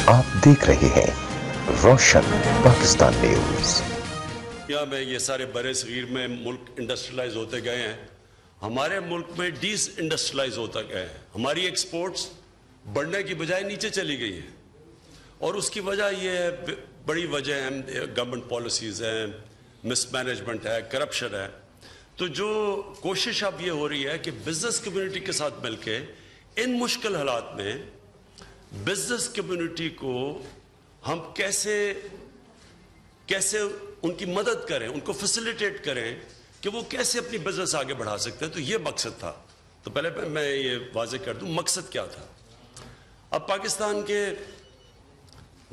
आप देख रहे हैं रोशन पाकिस्तान न्यूज। या में ये सारे बड़े सगीर में मुल्क इंडस्ट्रियलाइज होते गए हैं, हमारे मुल्क में डिस इंडस्ट्रियलाइज होता गया है। हमारी एक्सपोर्ट्स बढ़ने की बजाय नीचे चली गई है और उसकी वजह ये है, बड़ी वजह है गवर्नमेंट पॉलिसीज़ हैं, मिसमैनेजमेंट है, करप्शन है। तो जो कोशिश अब ये हो रही है कि बिजनेस कम्युनिटी के साथ मिलके इन मुश्किल हालात में बिजनेस कम्युनिटी को हम कैसे उनकी मदद करें, उनको फैसिलिटेट करें कि वो कैसे अपनी बिजनेस आगे बढ़ा सकते हैं। तो ये मकसद था। तो पहले मैं ये वाजे कर दूं मकसद क्या था। अब पाकिस्तान के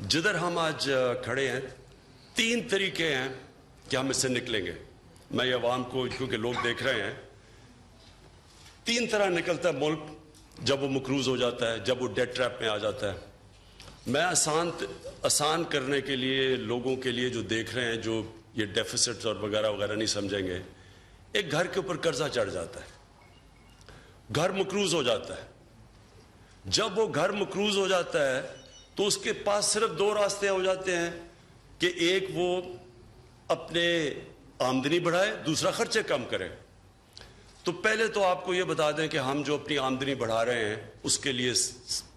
जिधर हम आज खड़े हैं, 3 तरीके हैं कि हम इससे निकलेंगे। मैं ये अवाम को, क्योंकि लोग देख रहे हैं, 3 तरह निकलता है मुल्क जब वो मकरूज हो जाता है, जब वो डेट ट्रैप में आ जाता है। मैं आसान करने के लिए लोगों के लिए जो देख रहे हैं, जो ये डेफिसिट्स और वगैरह वगैरह नहीं समझेंगे, एक घर के ऊपर कर्जा चढ़ जाता है, घर मकरूज हो जाता है। जब वो घर मकरूज हो जाता है तो उसके पास सिर्फ 2 रास्ते हो जाते हैं कि एक वो अपने आमदनी बढ़ाए, दूसरा खर्चे कम करे। तो पहले तो आपको ये बता दें कि हम जो अपनी आमदनी बढ़ा रहे हैं उसके लिए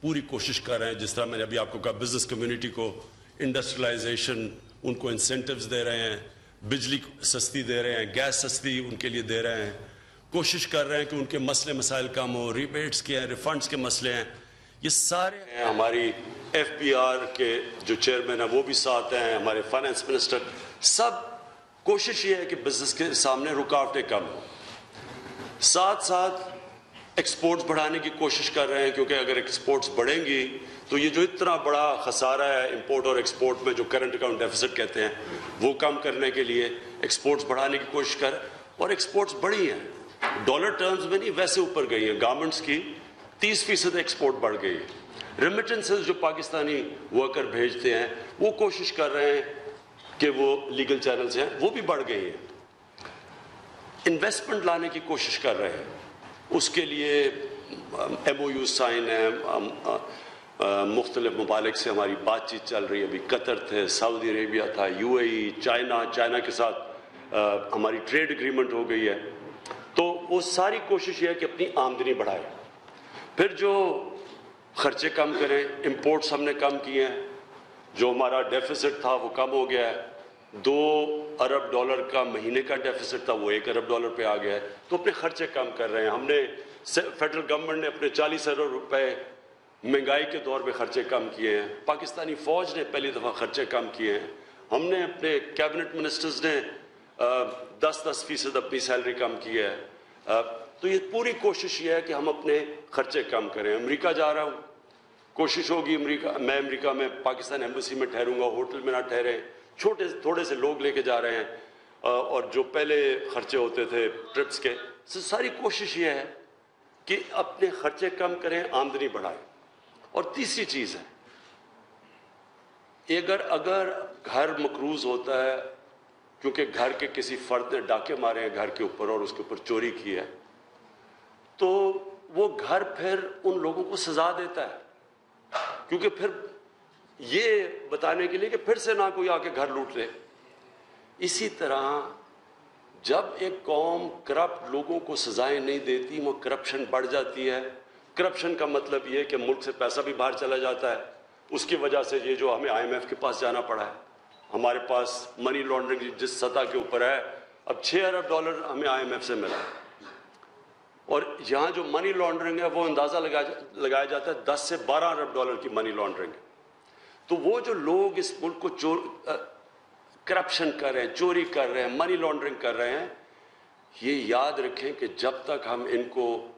पूरी कोशिश कर रहे हैं। जिस तरह मैंने अभी आपको कहा, बिजनेस कम्युनिटी को इंडस्ट्रियलाइजेशन, उनको इंसेंटिव्स दे रहे हैं, बिजली सस्ती दे रहे हैं, गैस सस्ती उनके लिए दे रहे हैं, कोशिश कर रहे हैं कि उनके मसले मसाइल कम हो, रिबेट्स के हैं, रिफंड्स के मसले हैं, ये सारे हैं। हमारी FBR के जो चेयरमैन है वो भी साथ हैं, हमारे फाइनेंस मिनिस्टर, सब कोशिश ये है कि बिजनेस के सामने रुकावटें कम हो। साथ साथ एक्सपोर्ट्स बढ़ाने की कोशिश कर रहे हैं, क्योंकि अगर एक्सपोर्ट्स बढ़ेंगी तो ये जो इतना बड़ा खसारा है इंपोर्ट और एक्सपोर्ट में, जो करंट अकाउंट डेफिसिट कहते हैं, वो कम करने के लिए एक्सपोर्ट्स बढ़ाने की कोशिश कर। और एक्सपोर्ट्स बढ़ी हैं, डॉलर टर्म्स में नहीं, वैसे ऊपर गई हैं। गारमेंट्स की 30% एक्सपोर्ट बढ़ गई है। रेमिटेंसेस जो पाकिस्तानी वर्कर भेजते हैं वो कोशिश कर रहे हैं कि वो लीगल चैनल से हैं, वो भी बढ़ गई हैं। इन्वेस्टमेंट लाने की कोशिश कर रहे हैं, उसके लिए MOU साइन है, मुख्तलिफ ममालिक से हमारी बातचीत चल रही है। अभी कतर थे, सऊदी अरेबिया था, UAE, चाइना के साथ हमारी ट्रेड एग्रीमेंट हो गई है। तो वो सारी कोशिश ये है कि अपनी आमदनी बढ़ाए, फिर जो खर्चे कम करें। इंपोर्ट्स हमने कम किए हैं, जो हमारा डेफिसिट था वो कम हो गया है। $2 अरब का महीने का डेफिसिट था, वो $1 अरब पे आ गया है। तो अपने खर्चे कम कर रहे हैं। हमने फेडरल गवर्नमेंट ने अपने 40 अरब रुपए महंगाई के दौर में खर्चे कम किए हैं। पाकिस्तानी फौज ने पहली दफ़ा खर्चे कम किए हैं। हमने अपने कैबिनेट मिनिस्टर्स ने 10% अपनी सैलरी कम की है। तो ये पूरी कोशिश ये है कि हम अपने खर्चे कम करें। अमेरिका जा रहा हूँ, कोशिश होगी मैं अमेरिका में पाकिस्तान एम्बेसी में ठहरूंगा, होटल में ना ठहरे, थोड़े से लोग लेके जा रहे हैं। और जो पहले खर्चे होते थे ट्रिप्स के, सारी कोशिश ये है कि अपने खर्चे कम करें, आमदनी बढ़ाएं। और तीसरी चीज़ है, अगर घर मकरूज होता है क्योंकि घर के किसी फर्द ने डाके मारे हैं घर के ऊपर और उसके ऊपर चोरी की है, तो वो घर फिर उन लोगों को सजा देता है, क्योंकि फिर ये बताने के लिए कि फिर से ना कोई आके घर लूट ले। इसी तरह जब एक कौम करप्ट लोगों को सजाएं नहीं देती, वो करप्शन बढ़ जाती है। करप्शन का मतलब ये कि मुल्क से पैसा भी बाहर चला जाता है। उसकी वजह से ये जो हमें IMF के पास जाना पड़ा है, हमारे पास मनी लॉन्ड्रिंग जिस सतह के ऊपर है, अब $6 अरब हमें IMF से मिला। और यहाँ जो मनी लॉन्ड्रिंग है वो अंदाज़ा लगाया जाता है 10 से $12 अरब की मनी लॉन्ड्रिंग है। तो वो जो लोग इस मुल्क को करप्शन कर रहे हैं, चोरी कर रहे हैं, मनी लॉन्ड्रिंग कर रहे हैं, ये याद रखें कि जब तक हम इनको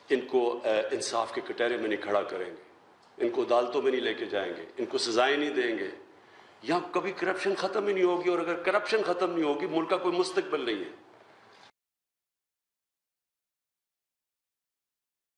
इंसाफ के कटहरे में नहीं खड़ा करेंगे, इनको अदालतों में नहीं लेके जाएंगे, इनको सजाएं नहीं देंगे, यहाँ कभी करप्शन ख़त्म ही नहीं होगी। और अगर करप्शन ख़त्म नहीं होगी, मुल्क का कोई मुस्तकबिल नहीं है।